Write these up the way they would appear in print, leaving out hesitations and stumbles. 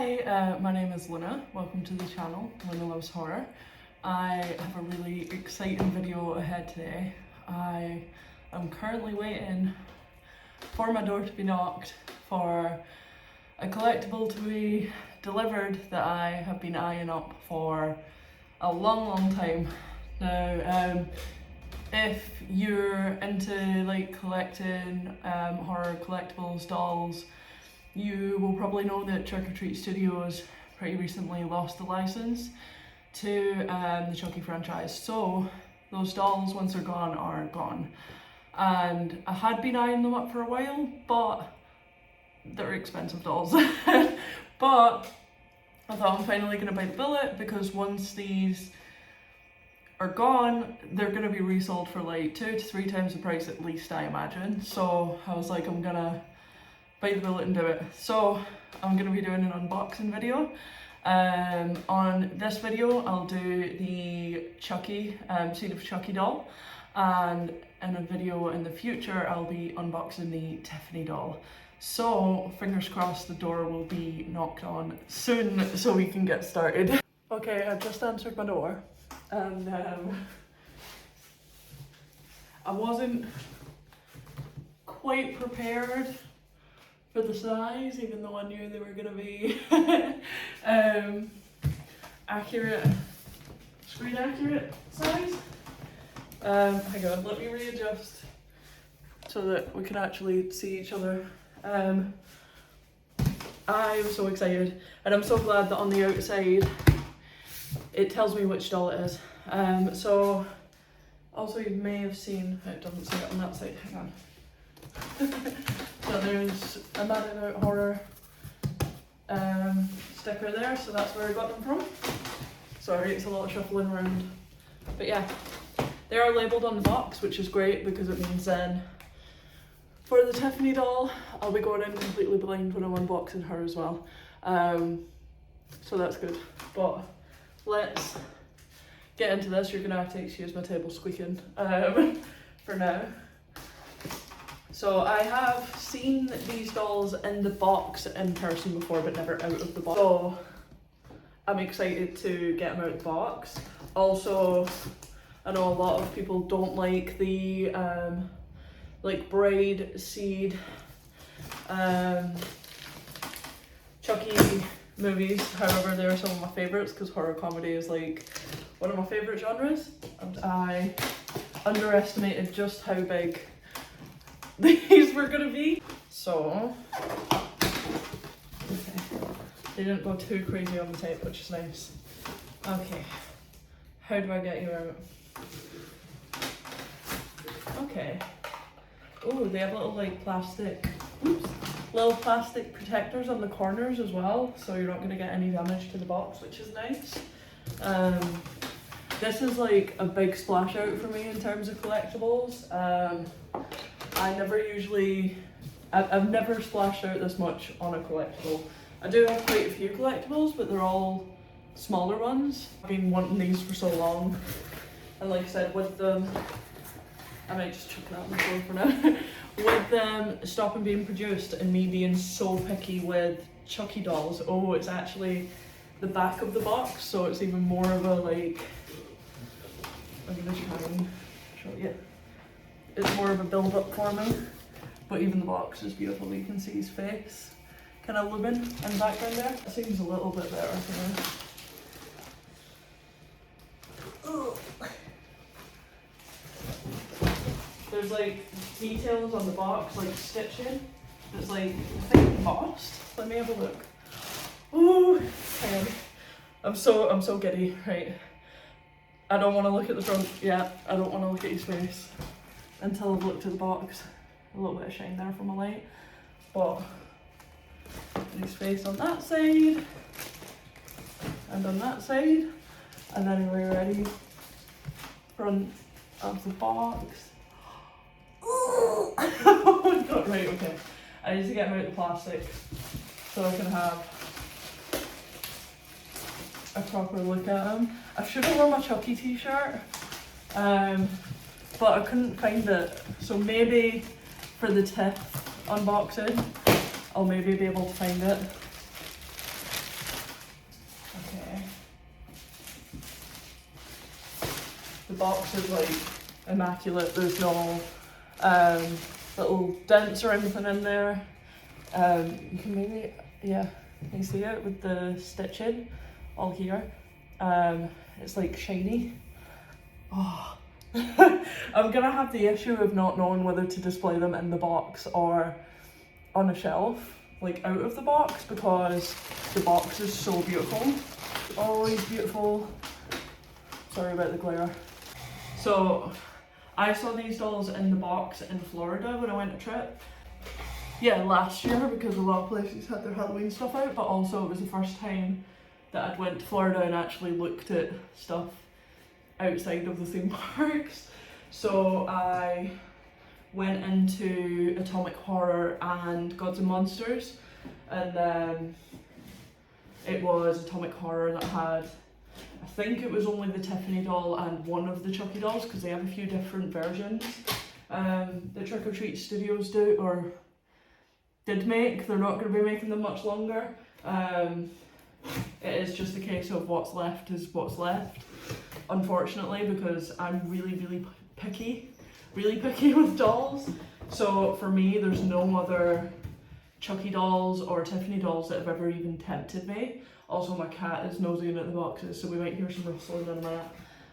Hi, my name is Luna. Welcome to the channel, Luna Loves Horror. I have a really exciting video ahead today. I am currently waiting for my door to be knocked for a collectible to be delivered that I have been eyeing up for a long time. Now, if you're into like collecting horror collectibles, dolls, you will probably know that Trick or Treat Studios pretty recently lost the license to the Chucky franchise. So those dolls, once they're gone, are gone. And I had been eyeing them up for a while, but they're expensive dolls. But I thought I'm finally gonna bite the bullet, because once these are gone, they're gonna be resold for like 2 to 3 times the price at least, I imagine. So I was like, I'm gonna bite the bullet and do it. So I'm gonna be doing an unboxing video. On this video, I'll do the Chucky, Seed of Chucky doll, and in a video in the future, I'll be unboxing the Tiffany doll. So fingers crossed the door will be knocked on soon so we can get started. Okay, I just answered my door, and I wasn't quite prepared for the size, even though I knew they were gonna be accurate, screen accurate size. Hang on, let me readjust so that we can actually see each other. I am so excited, and I'm so glad that on the outside it tells me which doll it is. So also you may have seen, it doesn't say it on that side, hang on. So there's a Man Out Horror sticker there, so that's where I got them from. Sorry, it's a lot of shuffling around. But yeah, they are labelled on the box, which is great because it means then for the Tiffany doll, I'll be going in completely blind when I'm unboxing her as well. So that's good. But let's get into this. You're gonna have to excuse my table squeaking for now. So I have seen these dolls in the box in person before, but never out of the box. So I'm excited to get them out of the box. Also, I know a lot of people don't like the like Braid, Seed, Chucky movies. However, they're some of my favourites because horror comedy is like one of my favourite genres. And I underestimated just how big these were gonna be. So, okay. They didn't go too crazy on the tape, which is nice. Okay, how do I get you out? Okay. Oh, they have little like plastic, little plastic protectors on the corners as well, so you're not gonna get any damage to the box, which is nice. This is like a big splash out for me in terms of collectibles. I never usually, I've never splashed out this much on a collectible. I do have quite a few collectibles, but they're all smaller ones. I've been wanting these for so long, and like I said, with them, I might just chuck that on the floor for now. With them stopping being produced and me being so picky with Chucky dolls, oh, it's actually the back of the box, so it's even more of a like, I'm gonna try and show you. It's more of a build up for me, but even the box is beautiful. You can see his face kind of looming in the background there. It seems a little bit better for me. There's like details on the box, like stitching. It's like, I think embossed. Let me have a look. Ooh, hang on. I'm so giddy, right? I don't want to look at the front yet. I don't want to look at his face until I've looked at the box. A little bit of shine there from a light, but his face on that side and on that side, and then we're ready. Front of the box. Oh my god, right, okay. I need to get him out of the plastic so I can have a proper look at him. I should have worn my Chucky t-shirt, but I couldn't find it, so maybe for the TIFF unboxing I'll maybe be able to find it. box is like immaculate. There's no little dents or anything in there. You can maybe, yeah, you see it with the stitching all here. It's like shiny. Oh. I'm gonna have the issue of not knowing whether to display them in the box or on a shelf, like out of the box, because the box is so beautiful. Always beautiful. Sorry about the glare. So I saw these dolls in the box in Florida when I went on a trip. Yeah, last year, because a lot of places had their Halloween stuff out, but also it was the first time that I'd went to Florida and actually looked at stuff outside of the theme parks. So I went into Atomic Horror and Gods and Monsters, and it was Atomic Horror that had, I think it was only the Tiffany doll and one of the Chucky dolls, because they have a few different versions that Trick or Treat Studios do, or did make. They're not going to be making them much longer. It is just a case of what's left is what's left, unfortunately, because I'm really picky with dolls. So for me, there's no other Chucky dolls or Tiffany dolls that have ever even tempted me. Also, my cat is nosing at the boxes, so we might hear some rustling in a minute.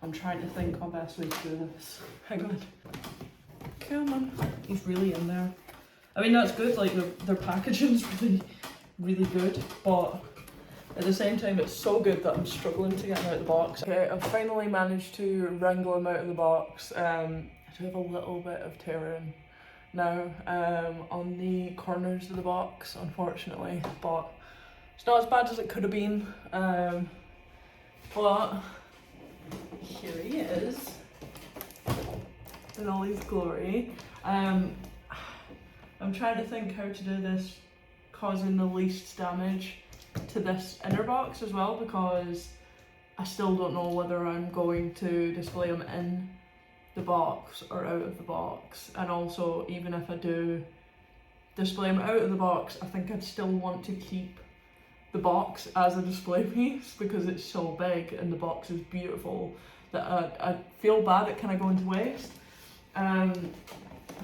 I'm trying to think my best way to do this. Hang on. Come on. He's really in there. I mean, that's good, like their packaging's really good, but at the same time it's so good that I'm struggling to get him out of the box. Okay, I've finally managed to wrangle him out of the box. I do have a little bit of tearing now on the corners of the box, unfortunately, but it's not as bad as it could have been. But here he is in all his glory. I'm trying to think how to do this causing the least damage to this inner box as well, because I still don't know whether I'm going to display them in the box or out of the box. And also, even if I do display them out of the box, I think I'd still want to keep the box as a display piece, because it's so big and the box is beautiful that I feel bad it kind of going to waste.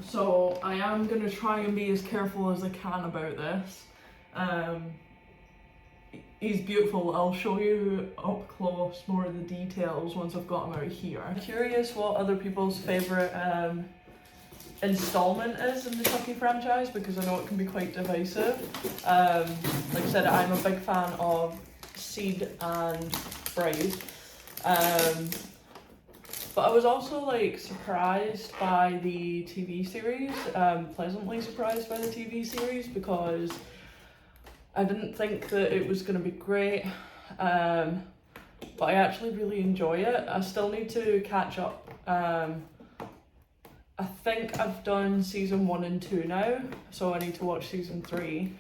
So I am going to try and be as careful as I can about this. He's beautiful. I'll show you up close more of the details once I've got him out here. I'm curious what other people's favourite installment is in the Chucky franchise, because I know it can be quite divisive. Like I said, I'm a big fan of Seed and Bride. But I was also like surprised by the TV series, pleasantly surprised by the TV series, because I didn't think that it was going to be great, but I actually really enjoy it. I still need to catch up. I think I've done season 1 and 2 now, so I need to watch season 3.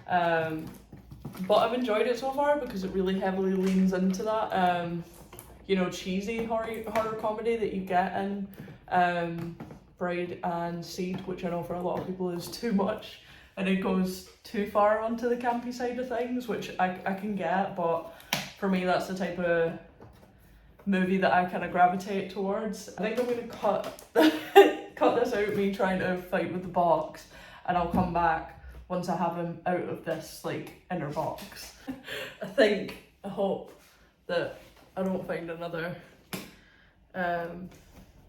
But I've enjoyed it so far because it really heavily leans into that you know, cheesy horror comedy that you get in Bride and Seed, which I know for a lot of people is too much and it goes too far onto the campy side of things, which I can get, but for me that's the type of movie that I kind of gravitate towards. I think I'm going to cut this out, me trying to fight with the box, and I'll come back once I have him out of this like inner box. I hope that I don't find another thing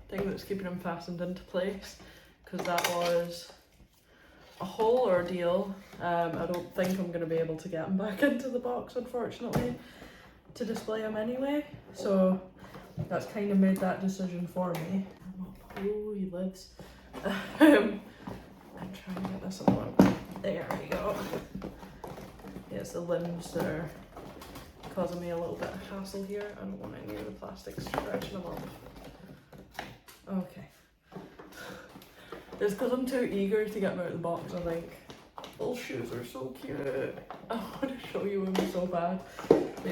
that's keeping him fastened into place, because that was a whole ordeal. I don't think I'm going to be able to get him back into the box, unfortunately, to display him anyway, so that's kind of made that decision for me. Oh, he lives. I'm trying to get this on. There we go. Yeah, it's the limbs that are causing me a little bit of hassle here. I don't want any of the plastic stretching them off. Okay. It's because I'm too eager to get them out of the box, I think. Little shoes are so cute. I want to show you them so bad. They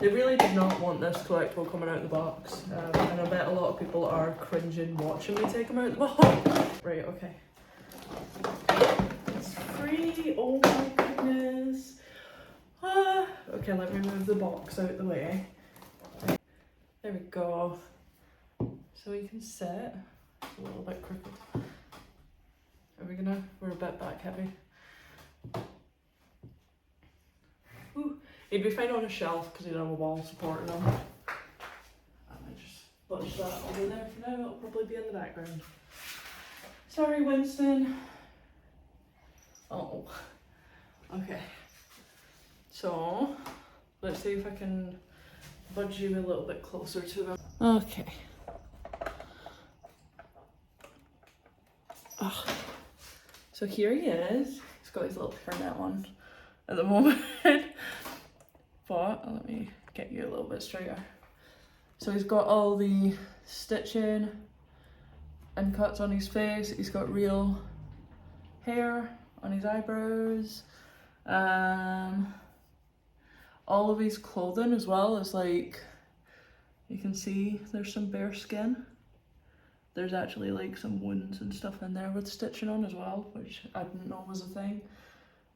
really did not want this collectible coming out of the box. And I bet a lot of people are cringing watching me take them out of the box. Right, okay. It's free, oh my goodness. Okay, let me move the box out of the way. There we go. So you can sit a little bit crooked. We're a bit back heavy. Ooh, he'd be fine on a shelf because he'd have a wall supporting him. And I just butch that over there for now, it'll probably be in the background. Sorry, Winston. Oh, okay. So, let's see if I can budge you a little bit closer to him. Okay. Oh. So here he is. He's got his little hairnet on at the moment. But let me get you a little bit straighter. So he's got all the stitching and cuts on his face. He's got real hair on his eyebrows. All of his clothing as well is like, you can see there's some bare skin. There's actually like some wounds and stuff in there with stitching on as well, which I didn't know was a thing,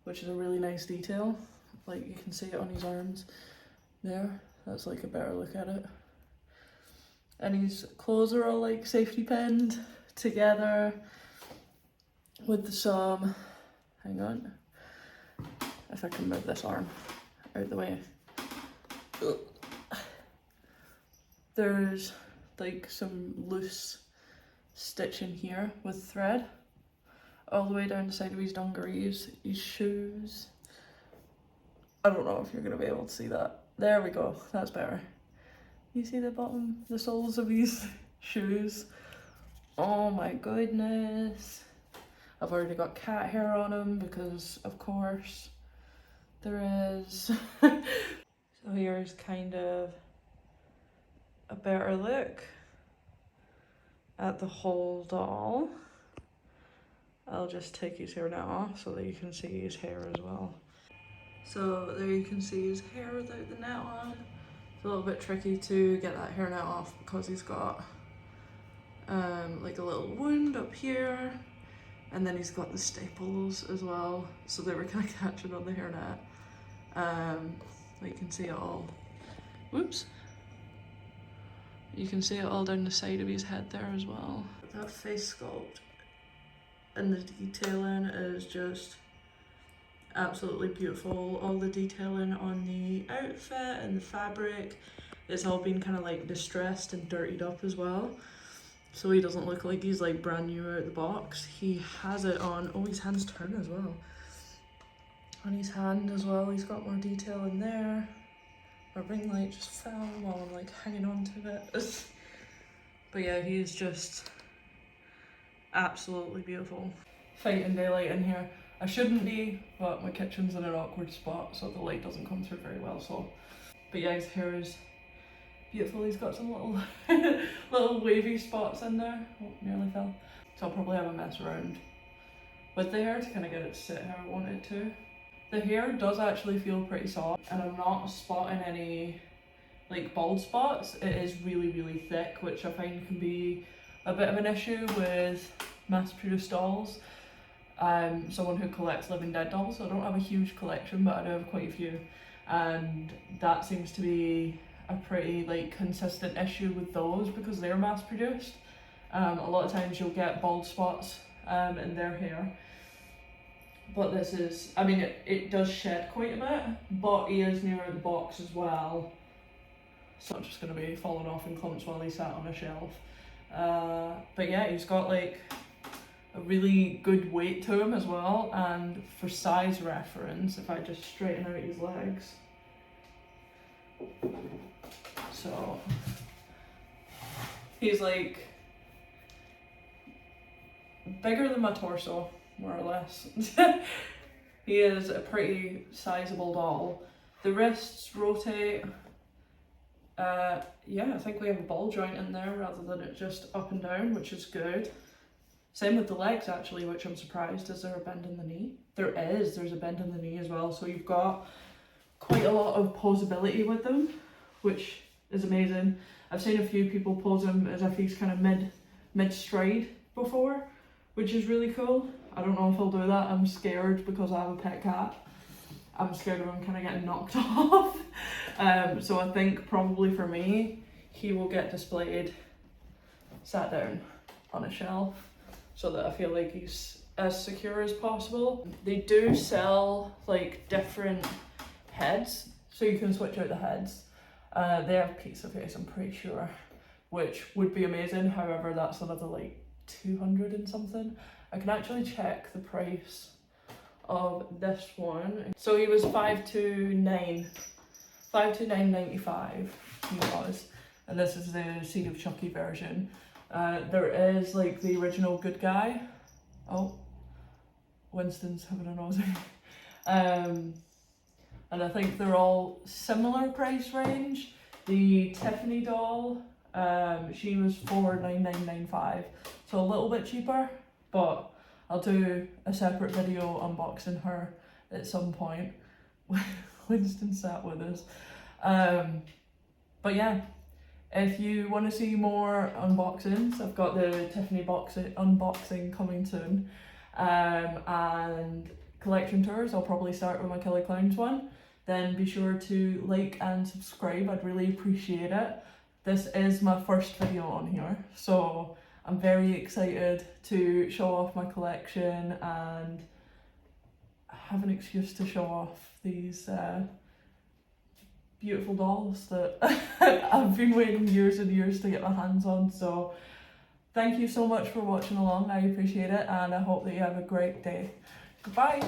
which is a really nice detail. Like you can see it on his arms there. That's like a better look at it. And his clothes are all like safety pinned together with some, hang on, if I can move this arm out the way. There's like some loose stitching here with thread all the way down the side of his dungarees, his shoes. I don't know if you're going to be able to see that. There we go, that's better. You see the bottom, the soles of his shoes? Oh my goodness. I've already got cat hair on him because of course there is. So here's kind of a better look at the whole doll. I'll just take his hair now off so that you can see his hair as well. So there you can see his hair without the net on. It's a little bit tricky to get that hair net off because he's got like a little wound up here, and then he's got the staples as well, so they were kind of catching on the hairnet. You can see it all. Whoops. You can see it all down the side of his head there as well. That face sculpt and the detailing is just absolutely beautiful. All the detailing on the outfit and the fabric, it's all been kind of like distressed and dirtied up as well, so he doesn't look like he's like brand new out of the box. He has it on, oh, his hands turn as well. On his hand as well, he's got more detail in there. My ring light just fell while I'm like hanging on to it. But yeah, he is just absolutely beautiful. Fighting daylight in here. I shouldn't be, but my kitchen's in an awkward spot, so the light doesn't come through very well. So, but yeah, his hair is beautiful. He's got some little little wavy spots in there. Oh, nearly fell. So I'll probably have a mess around with the hair to kind of get it to sit how I want it to. The hair does actually feel pretty soft, and I'm not spotting any like bald spots. It is really, really thick, which I find can be a bit of an issue with mass-produced dolls. I'm someone who collects living dead dolls, so I don't have a huge collection, but I do have quite a few, and that seems to be a pretty like consistent issue with those because they're mass-produced. A lot of times you'll get bald spots in their hair. But this is, I mean, it does shed quite a bit, but he is near the box as well. So I'm just going to be falling off in clumps while he's sat on a shelf. But yeah, he's got like a really good weight to him as well. And for size reference, if I just straighten out his legs. So he's like bigger than my torso, more or less. He is a pretty sizable doll. The wrists rotate. Yeah, I think we have a ball joint in there rather than it just up and down, which is good. Same with the legs actually, which I'm surprised. Is there a bend in the knee? There is, there's a bend in the knee as well. So you've got quite a lot of posability with them, which is amazing. I've seen a few people pose him as if he's kind of mid-stride before, which is really cool. I don't know if I'll do that. I'm scared because I have a pet cat. I'm scared of him kind of getting knocked off. So I think probably for me, he will get displayed sat down on a shelf so that I feel like he's as secure as possible. They do sell like different heads, so you can switch out the heads. They have pizza face, I'm pretty sure, which would be amazing. However, that's another like 200 and something. I can actually check the price of this one. So he was 529.95 he was, and this is the Seed of Chucky version. There is like the original good guy. Oh, Winston's having a nosy. And I think they're all similar price range. The Tiffany doll, she was $499.95, so a little bit cheaper, but I'll do a separate video unboxing her at some point. Winston sat with us. But yeah, if you want to see more unboxings, I've got the Tiffany unboxing coming soon. And collection tours, I'll probably start with my Killer Clowns one. Then be sure to like and subscribe, I'd really appreciate it. This is my first video on here, so I'm very excited to show off my collection and have an excuse to show off these beautiful dolls that I've been waiting years and years to get my hands on. So thank you so much for watching along, I appreciate it, and I hope that you have a great day. Goodbye!